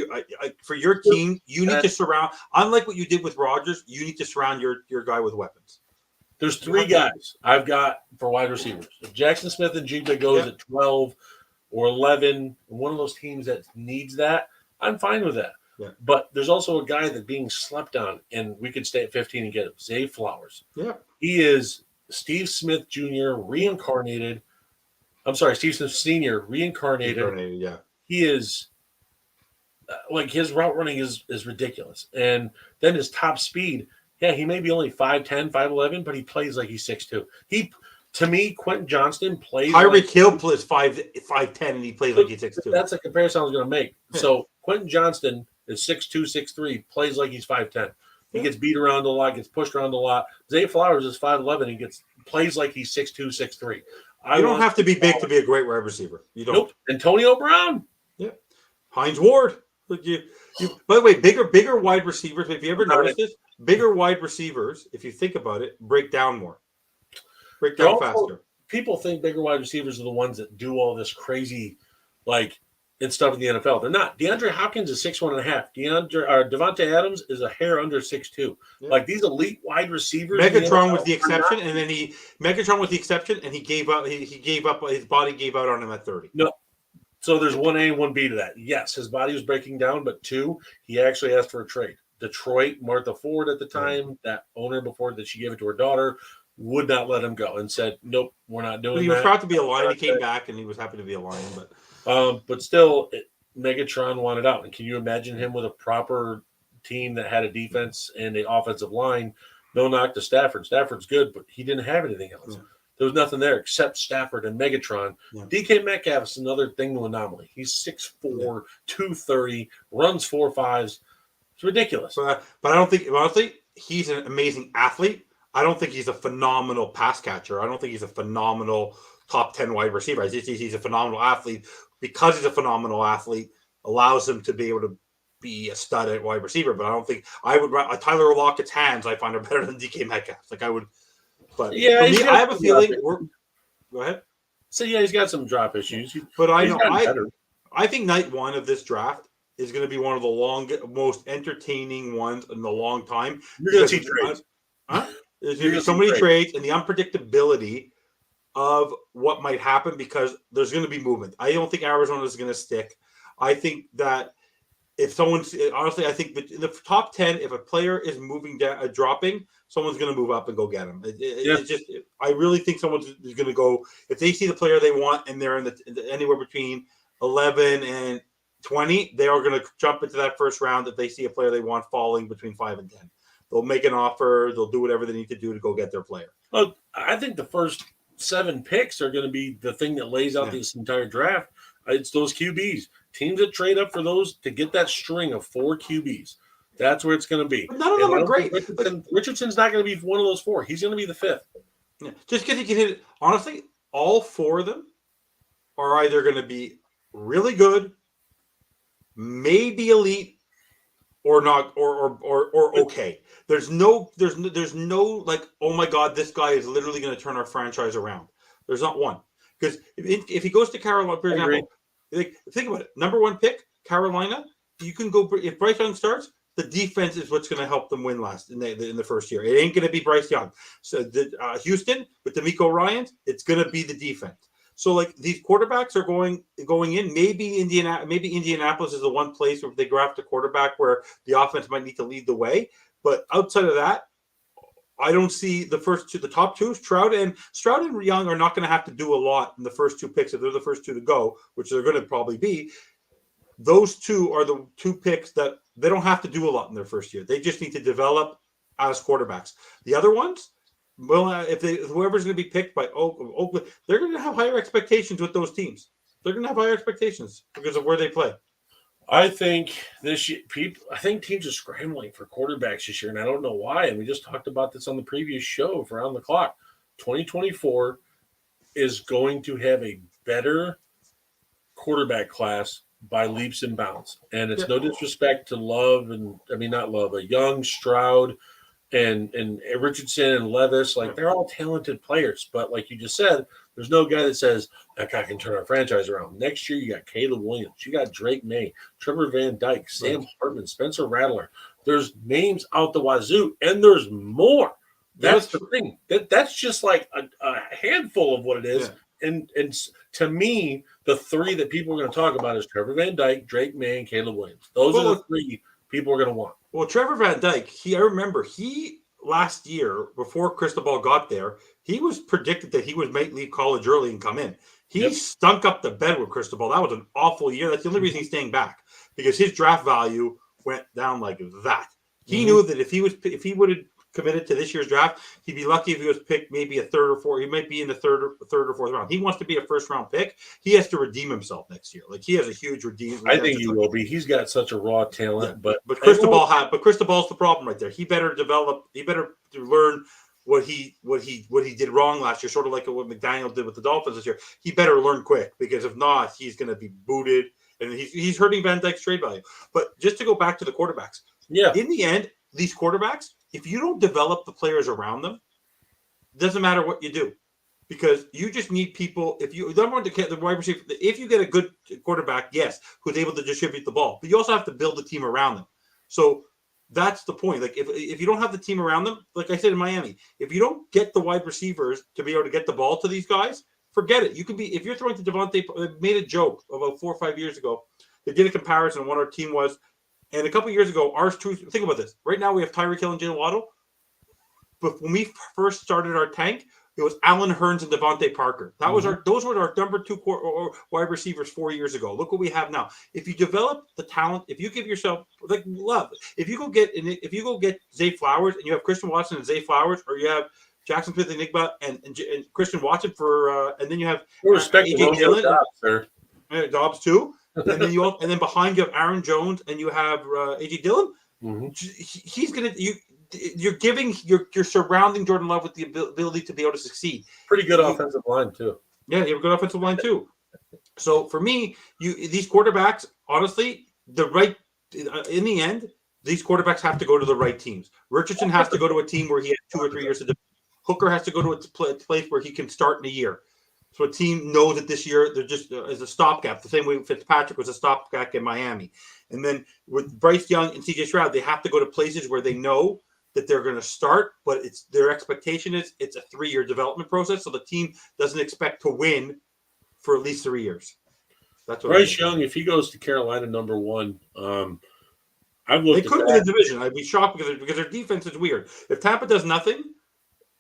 for your team, you need to surround. Unlike what you did with Rodgers, you need to surround your guy with weapons. There's 3 guys I've got for wide receivers. If Jackson Smith and Jigba goes at 12 or 11, one of those teams that needs that, I'm fine with that. Yeah. But there's also a guy that's being slept on, and we could stay at 15 and get him. Zay Flowers. Yeah. He is Steve Smith Jr. reincarnated. I'm sorry, Steve Smith Sr. reincarnated. Yeah. He is like his route running is ridiculous. And then his top speed, he may be only 5'10", 5'11", but he plays like he's 6'2". To me, Quentin Johnston plays. Tyreek Hill plays 5'10", and he plays like he's 6'2". That's a comparison I was going to make. Yeah. So Quentin Johnston is 6'2", 6'3", plays like he's 5'10". He gets beat around a lot, gets pushed around a lot. Zay Flowers is 5'11", and plays like he's 6'2", 6'3". You don't have to be big to be a great wide receiver. You don't. Nope. Antonio Brown. Yeah. Hines Ward. By the way, bigger wide receivers. If you ever noticed this, bigger wide receivers, if you think about it, break down more. Break down faster. People think bigger wide receivers are the ones that do all this crazy, and stuff in the NFL. They're not. DeAndre Hopkins is 6'1.5". Devontae Adams is a hair under 6'2". Yeah. Like these elite wide receivers. Megatron was the exception, and then Megatron was the exception, and he gave up. He gave up. His body gave out on him at 30. No. So there's 1A and 1B to that. Yes, his body was breaking down, but 2, he actually asked for a trade. Detroit, Martha Ford at the time, that owner before that she gave it to her daughter, would not let him go and said, "Nope, we're not doing that." He was proud to be a Lion. He came back, and he was happy to be a Lion, but still, Megatron wanted out. And can you imagine him with a proper team that had a defense and an offensive line No knock to Stafford. Stafford's good, but he didn't have anything else. Yeah. There was nothing there except Stafford and Megatron. Yeah. DK Metcalf is another thing to anomaly. He's 6'4", 230, runs 4.5s. It's ridiculous. But I don't think, honestly, he's an amazing athlete. I don't think he's a phenomenal pass catcher. I don't think he's a phenomenal top 10 wide receiver. I just think he's a phenomenal athlete. Because he's a phenomenal athlete, allows him to be able to be a stud at wide receiver. But I don't think I would. Tyler Lockett's hands, I find, are better than DK Metcalf. Like I would. But yeah, for me, I have a feeling. Go ahead. So yeah, he's got some drop issues. But I think night one of this draft is going to be one of the most entertaining ones in a long time. You're going to see trades. There's going to be so many trades and the unpredictability of what might happen because there's going to be movement. I don't think Arizona is going to stick. I think that if someone's honestly, I think that in the top 10, if a player is moving down, dropping, someone's going to move up and go get him. It's just, I really think someone's going to go if they see the player they want and they're in anywhere between 11 and 20. They are going to jump into that first round if they see a player they want falling between 5 and 10. They'll make an offer. They'll do whatever they need to do to go get their player. Well, I think the first 7 picks are going to be the thing that lays out this entire draft. It's those QBs. Teams that trade up for those to get that string of 4 QBs. That's where it's going to be. But none of them are great. Richardson's not going to be one of those 4. He's going to be the 5th. Yeah. Just because he can hit it. Honestly, all 4 of them are either going to be really good, maybe elite, or not, or okay. There's no like, oh my God, this guy is literally going to turn our franchise around. There's not one. Because if he goes to Carolina, for example, think about it. Number 1 pick, Carolina. You can go if Bryce Young starts. The defense is what's going to help them win last in the first year. It ain't going to be Bryce Young. So Houston with DeMeco Ryans, it's going to be the defense. So like these quarterbacks are going in. Maybe Indianapolis is the one place where they draft a quarterback where the offense might need to lead the way. But outside of that, I don't see the top 2, Stroud and Young are not going to have to do a lot in the first 2 picks if they're the first 2 to go, which they're going to probably be. Those 2 are the 2 picks that they don't have to do a lot in their first year. They just need to develop as quarterbacks. The other ones, well, whoever's going to be picked by Oakland, they're going to have higher expectations with those teams. They're going to have higher expectations because of where they play. I think teams are scrambling for quarterbacks this year, and I don't know why. And we just talked about this on the previous show for Around the Clock. 2024 is going to have a better quarterback class by leaps and bounds. And it's no disrespect to Young, Stroud, and Richardson and Levis. Like, they're all talented players. But like you just said, there's no guy that says, that guy can turn our franchise around. Next year, you got Caleb Williams. You got Drake May, Trevor Van Dyke, Sam Hartman, Spencer Rattler. There's names out the wazoo, and there's more. That's the thing. That's just like a handful of what it is. Yeah. And to me, the 3 that people are going to talk about is Trevor Van Dyke, Drake May, and Caleb Williams. Those are the 3 people are going to want. Well, Trevor Van Dyke, I remember last year, before Cristobal got there, he was predicted that he might leave college early and come in. He stunk up the bed with Cristobal. That was an awful year. That's the only reason he's staying back, because his draft value went down like that. He knew that if he would have committed to this year's draft, he'd be lucky if he was picked maybe a 3rd or 4th. He might be in the third or 4th round. He wants to be a first-round pick. He has to redeem himself next year. Like, he has a huge redeem. I think he will be. He's got such a raw talent. But Cristobal's the problem right there. He better develop. He better learn what he did wrong last year, sort of like what McDaniel did with the Dolphins this year. He better learn quick, because if not, he's going to be booted, and he's hurting Van Dyke's trade value. But just to go back to the quarterbacks, in the end, these quarterbacks, if you don't develop the players around them, it doesn't matter what you do, because you just need people. If you don't want the wide receiver, if you get a good quarterback, yes, who's able to distribute the ball, but you also have to build a team around them. So that's the point. Like, if you don't have the team around them, like I said in Miami, if you don't get the wide receivers to be able to get the ball to these guys, forget it. You can be, if you're throwing to Devontae, they made a joke about 4 or 5 years ago. They did a comparison on what our team was. And a couple of years ago, ours too. Think about this. Right now, we have Tyreek Hill and Jalen Waddle. But when we first started our tank, It was Allen Hurns and Devontae Parker. Those were our number 2 wide receivers 4 years ago. Look what we have now. If you develop the talent, if you give yourself love, if you go get Zay Flowers and you have Christian Watson and Zay Flowers, or you have Jackson Smith Enigma and Christian Watson for, and then you have AJ Dillon, Dobbs too, and then behind you have Aaron Jones and you have AJ Dillon. He's gonna you're surrounding Jordan Love with the ability to be able to succeed. Pretty good offensive line too. Yeah, you have a good offensive line too. So for me, these quarterbacks, honestly, in the end, these quarterbacks have to go to the right teams. Richardson has to go to a team where he has 2 or 3 years to develop. Hooker has to go to a place where he can start in a year. So a team knows that this year they're just as a stopgap, the same way Fitzpatrick was a stopgap in Miami. And then with Bryce Young and CJ Stroud, they have to go to places where they know that they're going to start, but it's their expectation is it's a 3-year development process. So the team doesn't expect to win for at least 3 years. That's what Bryce Young, if he goes to Carolina number 1, I've looked. They could win the division. I'd be shocked because their defense is weird. If Tampa does nothing,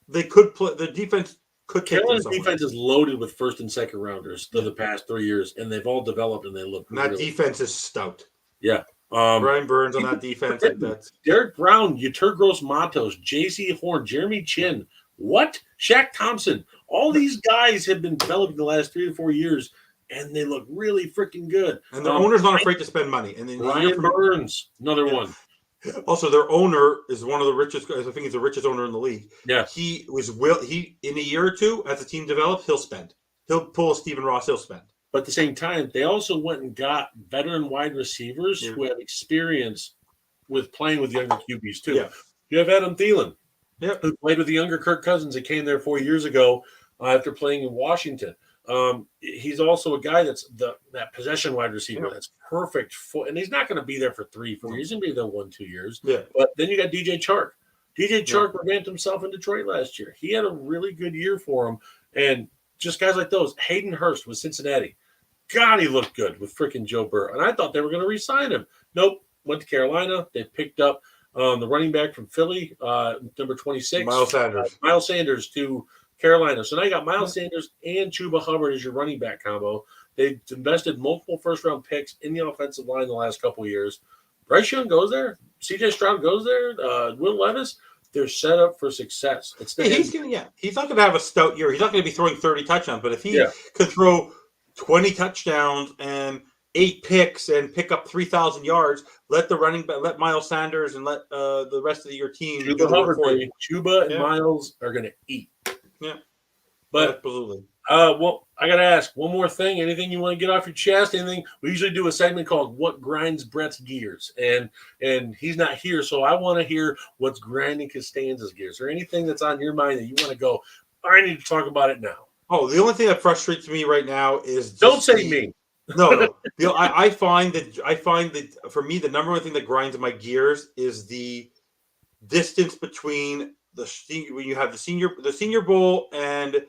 they could play. The defense could take Carolina's defense is loaded with 1st and 2nd rounders for the past 3 years, and they've all developed and they look. And that defense is stout. Yeah. Brian Burns on that defense. That's Derek Brown, Yetur Gross-Matos, J.C. Horn, Jeremy Chin. What? Shaq Thompson. All these guys have been developed in the last 3 to 4 years, and they look really freaking good. And the owner's not afraid to spend money. And then Brian Burns, another one. Also, their owner is one of the richest. I think he's the richest owner in the league. Yeah. He in a year or two, as the team develops, he'll spend. He'll pull a Stephen Ross. He'll spend. But at the same time, they also went and got veteran wide receivers who have experience with playing with younger QBs too. Yeah. You have Adam Thielen, who played with the younger Kirk Cousins that came there 4 years ago after playing in Washington. He's also a guy that's that possession wide receiver that's perfect for, and he's not going to be there for 3, 4 years. He's going to be there 1, 2 years. Yeah. But then you got DJ Chark. DJ Chark revamped himself in Detroit last year. He had a really good year for him, and just guys like those. Hayden Hurst with Cincinnati. God, he looked good with freaking Joe Burrow. And I thought they were going to re-sign him. Nope. Went to Carolina. They picked up the running back from Philly, number 26. Miles Sanders to Carolina. So now you got Miles Sanders and Chuba Hubbard as your running back combo. They've invested multiple first-round picks in the offensive line the last couple of years. Bryce Young goes there. CJ Stroud goes there. Will Levis. They're set up for success. He's not going to have a stout year. He's not going to be throwing 30 touchdowns. But if he could throw 20 touchdowns and 8 picks and pick up 3,000 yards, let Miles Sanders and let the rest of your team. Chuba and Miles are going to eat. Yeah, but absolutely. Well, I got to ask one more thing. Anything you want to get off your chest? Anything? We usually do a segment called "What Grinds Brett's Gears," and he's not here, so I want to hear what's grinding Costanza's gears, or anything that's on your mind that you want to go. I need to talk about it now. Oh, the only thing that frustrates me right now is don't say me. No. I find that for me the number one thing that grinds my gears is the distance between when you have the Senior Bowl and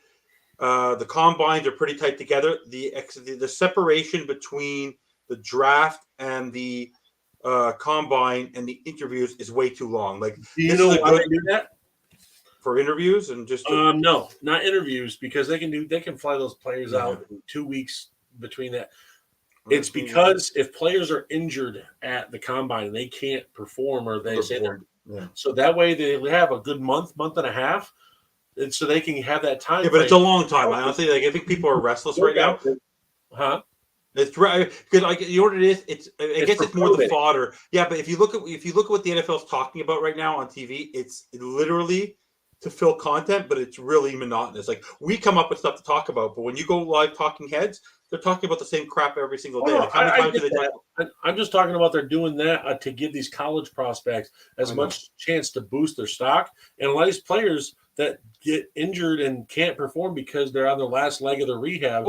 the combines are pretty tight together. The separation between the draft and the combine and the interviews is way too long. Like, do you know why they do that? For interviews and just no, not interviews, because they can fly those players out in 2 weeks between that. It's because if players are injured at the combine and they can't perform, or they say they're so that way they have a good month and a half, and so they can have that time. Yeah, but it's a long time. Honestly, I think people are restless right now. Huh? It's right because you know what it is. I guess it's more the fodder. Yeah, but if you look at what the NFL is talking about right now on TV, it's literally to fill content, but it's really monotonous. Like, we come up with stuff to talk about, but when you go live talking heads, they're talking about the same crap every single day. I'm just talking about they're doing that to give these college prospects as much chance to boost their stock. And a lot of these players that get injured and can't perform because they're on their last leg of the rehab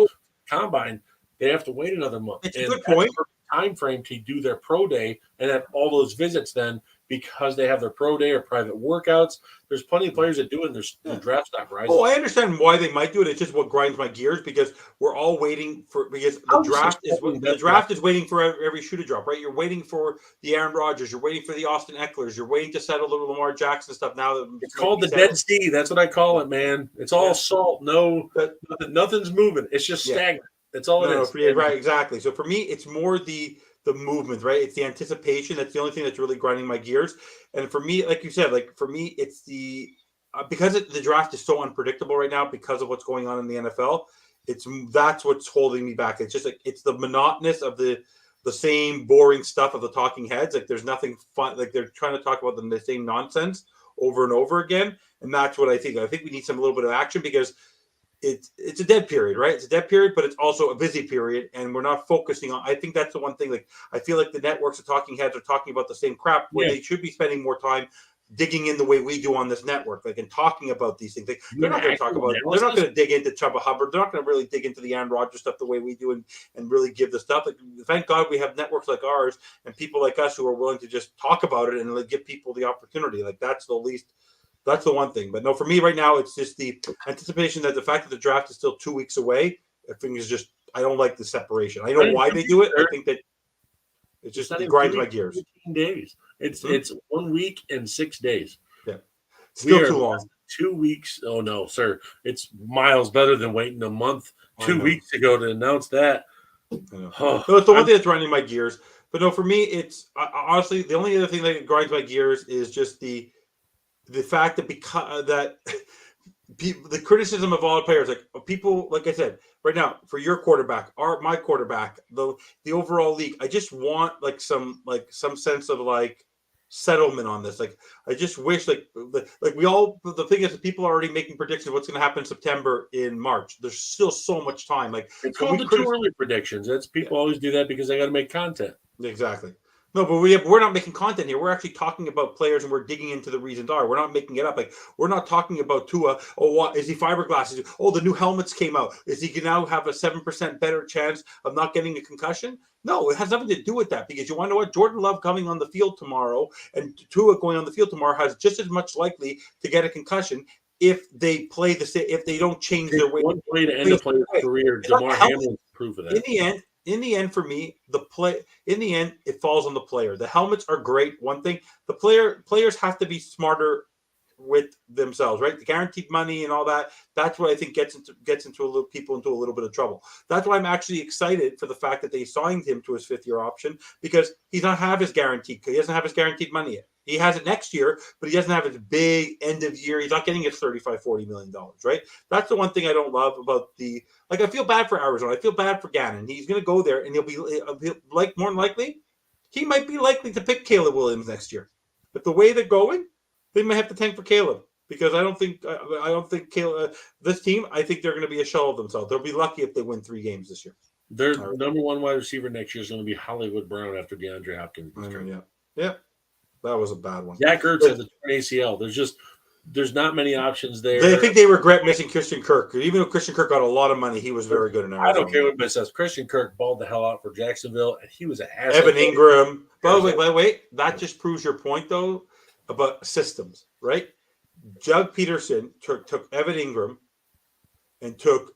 combine, they have to wait another month. It's a good point. Time frame to do their pro day and have all those visits then, because they have their pro day or private workouts. There's plenty of players that do it, and their draft stock rises. Oh, I understand why they might do it. It's just what grinds my gears because we're all waiting for because the draft is waiting for every shoe to drop, right? You're waiting for the Aaron Rodgers, you're waiting for the Austin Ecklers, you're waiting to settle the Lamar Jackson stuff. Now that it's called the Dead Sea. That's what I call it, man. It's all salt. Nothing's moving. It's just stagnant. That's all it is. Right, exactly. So for me, it's more the movement, right? It's the anticipation. That's the only thing that's really grinding my gears. And for me, like you said, for me, it's the because the draft is so unpredictable right now because of what's going on in the NFL. That's what's holding me back. It's just it's the monotonous of the same boring stuff of the talking heads. Like there's nothing fun. Like they're trying to talk about the same nonsense over and over again. And that's what I think. I think we need a little bit of action because it's a dead period, right? It's a dead period, but it's also a busy period, and we're not focusing on. I think that's the one thing. Like I feel like the networks, the talking heads, are talking about the same crap where they should be spending more time digging in the way we do on this network, like and talking about these things. They're not going to talk about. They're not going to dig into Chuba Hubbard. They're not going to really dig into the Aaron Rodgers stuff the way we do, and really give the stuff. Like, thank God we have networks like ours and people like us who are willing to just talk about it and like, give people the opportunity. Like that's the least. That's the one thing. But no, for me right now, it's just the anticipation that the fact that the draft is still 2 weeks away. I think is just I don't like the separation. I know why they do it. I think that it grinds my gears. 15 days. It's 1 week and 6 days. Yeah, still too long. 2 weeks. Oh no, sir! It's miles better than waiting a month, 2 weeks ago to announce that. So it's the one thing that's grinding my gears. But no, for me, it's honestly the only other thing that grinds my gears is just the fact that because the criticism of all the players, like people, like I said, right now for your quarterback, my quarterback, the overall league, I just want some sense of settlement on this. Like I just wish the thing is that people are already making predictions of what's going to happen in September, in March. There's still so much time. Like it's called the too early predictions. That's people always do that because they got to make content. Exactly. No, but we're not making content here. We're actually talking about players, and we're digging into the reasons are. We're not making it up. Like we're not talking about Tua. Oh, what is he? Fiberglass? Oh, the new helmets came out. Is he can now have a 7% better chance of not getting a concussion? No, it has nothing to do with that because you want to know what? Jordan Love coming on the field tomorrow and Tua going on the field tomorrow has just as much likely to get a concussion if they play if they don't change their way. One way to end a player's career. Damar Hamlin's proof of that. In the end, for me, it falls on the player. The helmets are great. One thing, the players have to be smarter with themselves, right? The guaranteed money and all that. That's what I think gets people into a little bit of trouble. That's why I'm actually excited for the fact that they signed him to his 5th-year option because he doesn't have his guaranteed money yet. He has it next year, but he doesn't have his big end of year. He's not getting his $35-40 million, right? That's the one thing I don't love about I feel bad for Arizona. I feel bad for Gannon. He's going to go there, and he'll be more than likely, he might be likely to pick Caleb Williams next year. But the way they're going, they might have to tank for Caleb because I don't think Caleb, this team, I think they're going to be a shell of themselves. They'll be lucky if they win 3 games this year. Their number one wide receiver next year is going to be Hollywood Brown after DeAndre Hopkins. Yeah. That was a bad one. Zach Ertz has a torn ACL. There's not many options there. I think they regret missing Christian Kirk. Even though Christian Kirk got a lot of money, he was very good in Arizona. I don't care what anybody says. Christian Kirk balled the hell out for Jacksonville, and he was an asshole. Evan Ingram. By the way, that just proves your point, though, about systems, right? Doug Peterson took Evan Ingram and took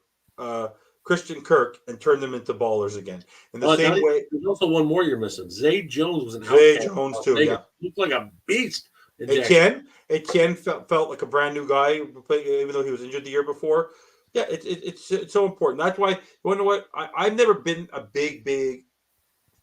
Christian Kirk and turned them into ballers again. In the same way, there's also one more you're missing. Zay Jones was an Zay Jones too. Yeah, he looked like a beast. Etienne felt like a brand new guy, even though he was injured the year before. Yeah, it's so important. That's why you want to know what I've never been a big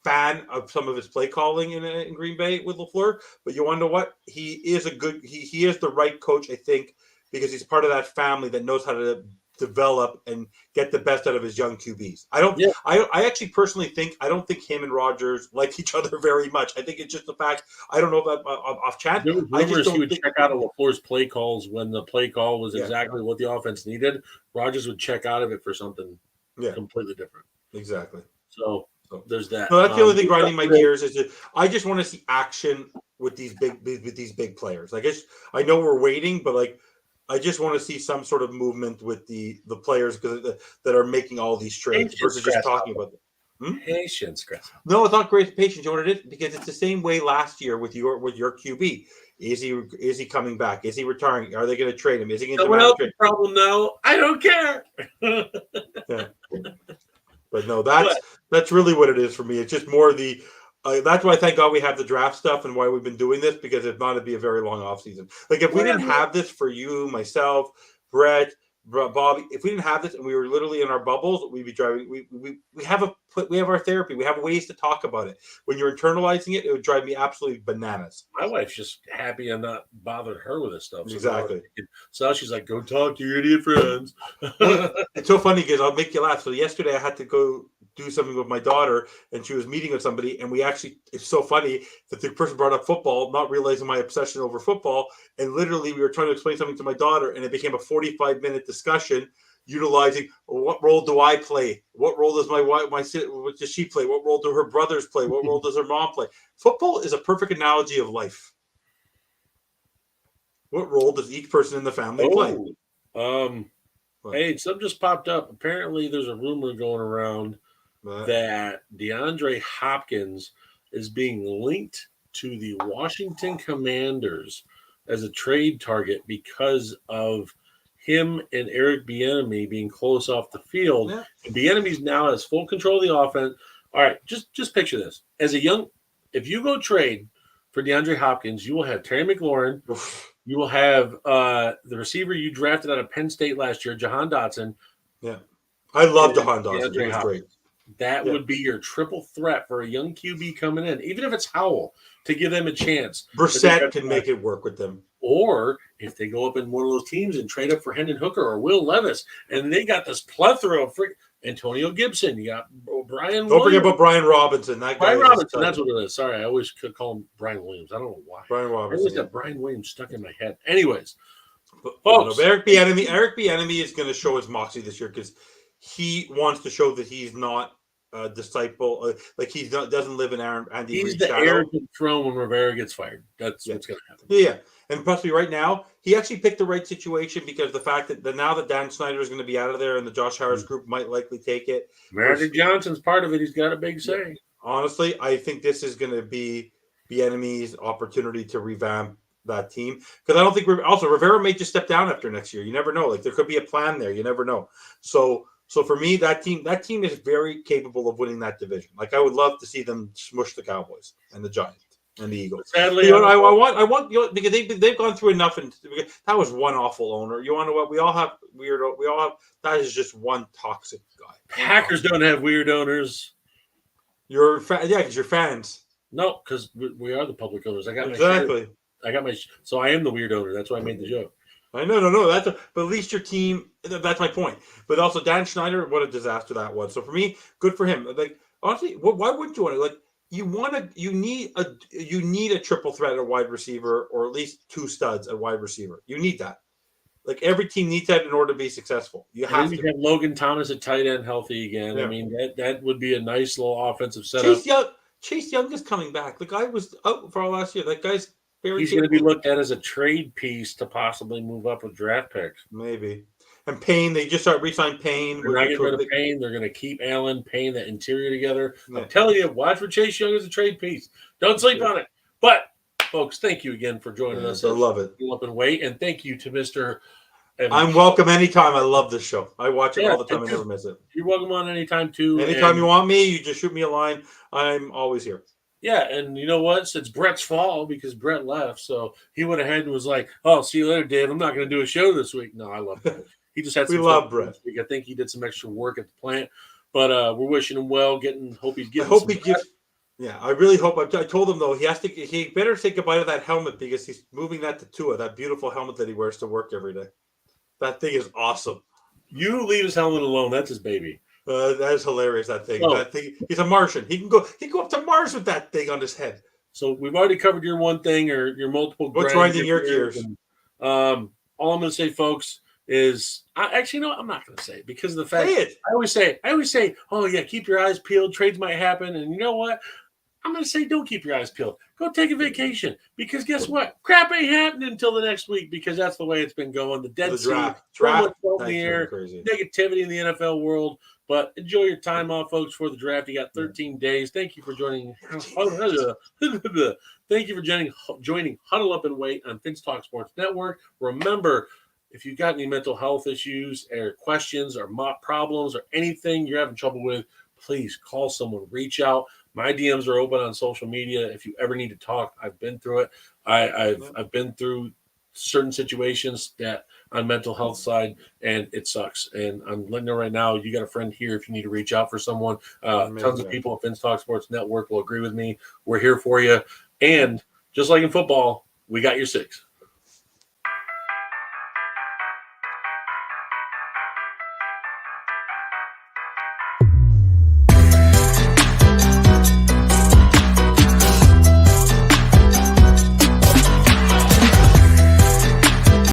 fan of some of his play calling in Green Bay with LaFleur, but you want to know what he is he is the right coach, I think, because he's part of that family that knows how to develop and get the best out of his young QBs. I actually personally think I don't think him and Rodgers like each other very much. I think it's just the fact I don't know about off chat. There was rumors he would check out of LaFleur's play calls when the play call was exactly what the offense needed. Rodgers would check out of it for something completely different. Exactly. So there's that. So that's the only thing grinding my gears is I just want to see action with these big players. I know we're waiting, but I just want to see some sort of movement with the players that are making all these trades versus just talking about them. Patience, Chris. No, it's not great patience. You know what it is? Because it's the same way last year with your QB. Is he coming back? Is he retiring? Are they going to trade him? Is he going to Someone else's trade? problem now. I don't care. Yeah. But no, that's really what it is for me. It's just more the that's why thank God we have the draft stuff and why we've been doing this, because if not, it'd be a very long off season. Like if we didn't have this for you, myself, Brett, Bobby, if we didn't have this and we were literally in our bubbles, we'd be driving. We have our therapy. We have ways to talk about it. When you're internalizing it, it would drive me absolutely bananas. My wife's just happy I'm not bothering her with this stuff. Exactly. So now she's like, go talk to your idiot friends. It's so funny because I'll make you laugh. So yesterday I had to go do something with my daughter, and she was meeting with somebody, and it's so funny that the person brought up football, not realizing my obsession over football, and literally we were trying to explain something to my daughter, and it became a 45-minute discussion utilizing what role do I play? What role does my wife, what does she play? What role do her brothers play? What role does her mom play? Football is a perfect analogy of life. What role does each person in the family play? Hey, something just popped up. Apparently, there's a rumor going around that DeAndre Hopkins is being linked to the Washington Commanders as a trade target because of him and Eric Bieniemy being close off the field. Yeah. And Bieniemy now has full control of the offense. All right, just picture this. If you go trade for DeAndre Hopkins, you will have Terry McLaurin. You will have the receiver you drafted out of Penn State last year, Jahan Dotson. Yeah. I love Jahan Dotson. He was great. That would be your triple threat for a young QB coming in, even if it's Howell, to give them a chance. Brissett can make it work with them. Or if they go up in one of those teams and trade up for Hendon Hooker or Will Levis, and they got this plethora of Antonio Gibson, you got Brian. Don't forget about Brian Robinson. Brian Robinson, that's what it is. Sorry, I always could call him Brian Williams. I don't know why. Brian Robinson. I always got Brian Williams stuck in my head. Anyways, folks, Eric Bieniemy is going to show his moxie this year because he wants to show that he's not a disciple, like he doesn't live in Andy Reid's shadow. He's the heir to the throne when Rivera gets fired. That's what's going to happen. Yeah, and possibly right now, he actually picked the right situation because the fact that now that Dan Snyder is going to be out of there and the Josh Harris group might likely take it. Meredith Johnson's part of it. He's got a big say. Honestly, I think this is going to be Bieniemy's opportunity to revamp that team because I don't think Rivera may just step down after next year. You never know. Like there could be a plan there. You never know. So for me, that team is very capable of winning that division. Like I would love to see them smush the Cowboys and the Giants and the Eagles. Sadly, I want because they've gone through enough, and that was one awful owner. You want to know what? We all have weirdo. We all have that is just one toxic guy. Packers don't have weird owners. Because you're fans. No, because we are the public owners. I got exactly. So I am the weird owner. That's why I made the joke. I know, no. But at least your team. That's my point. But also Dan Schneider, what a disaster that was. So for me, good for him. Like honestly, why wouldn't you want to? Like you need a triple threat at wide receiver, or at least two studs at wide receiver. You need that. Like every team needs that in order to be successful. You have to have Logan Thomas at tight end healthy again. Yeah. I mean that would be a nice little offensive setup. Chase Young is coming back. The guy was out for all last year. That guy's he's going to be looked at as a trade piece to possibly move up with draft picks. Maybe. And Payne, they just re-signed Payne. They're not getting rid of Payne. They're going to keep Allen, Payne, that interior together. Yeah. I'm telling you, watch for Chase Young as a trade piece. Don't sleep on it. But, folks, thank you again for joining us. I love it. Up and wait. And thank you to Mr. Evan. I'm welcome anytime. I love this show. I watch it all the time. I never miss it. You're welcome on anytime, too. Anytime you want me, you just shoot me a line. I'm always here. Yeah, and you know what? It's Brett's fault because Brett left, so he went ahead and was like, "Oh, see you later, Dave. I'm not going to do a show this week." No, I love Brett. He just had some. We love Brett. I think he did some extra work at the plant, but we're wishing him well. Hope he gives. Yeah, I really hope. I told him though he better say goodbye to that helmet because he's moving that to Tua, that beautiful helmet that he wears to work every day. That thing is awesome. You leave his helmet alone. That's his baby. That is hilarious. That thing. Oh. That thing. He's a Martian. He can go up to Mars with that thing on his head. So we've already covered your one thing or your multiple. What's grinding your gears? And, all I'm going to say, folks, is I'm not going to say it because of the fact I always say, oh yeah, keep your eyes peeled. Trades might happen, and you know what? I'm going to say don't keep your eyes peeled. Go take a vacation because guess what? Crap ain't happening until the next week because that's the way it's been going. The dead The sea, draft. so much Draft. smoke in the Thanks, air, crazy. negativity in the NFL world. But enjoy your time off, folks, for the draft. You got 13 days. Thank you for joining. Thank you for joining Huddle Up and Wait on Finch Talk Sports Network. Remember, if you've got any mental health issues or questions or problems or anything you're having trouble with, please call someone, reach out. My DMs are open on social media. If you ever need to talk, I've been through it. I've been through certain situations that on mental health side, and it sucks. And I'm letting you know right now, you got a friend here if you need to reach out for someone. Tons of people at Finch Talk Sports Network will agree with me. We're here for you. And just like in football, we got your six.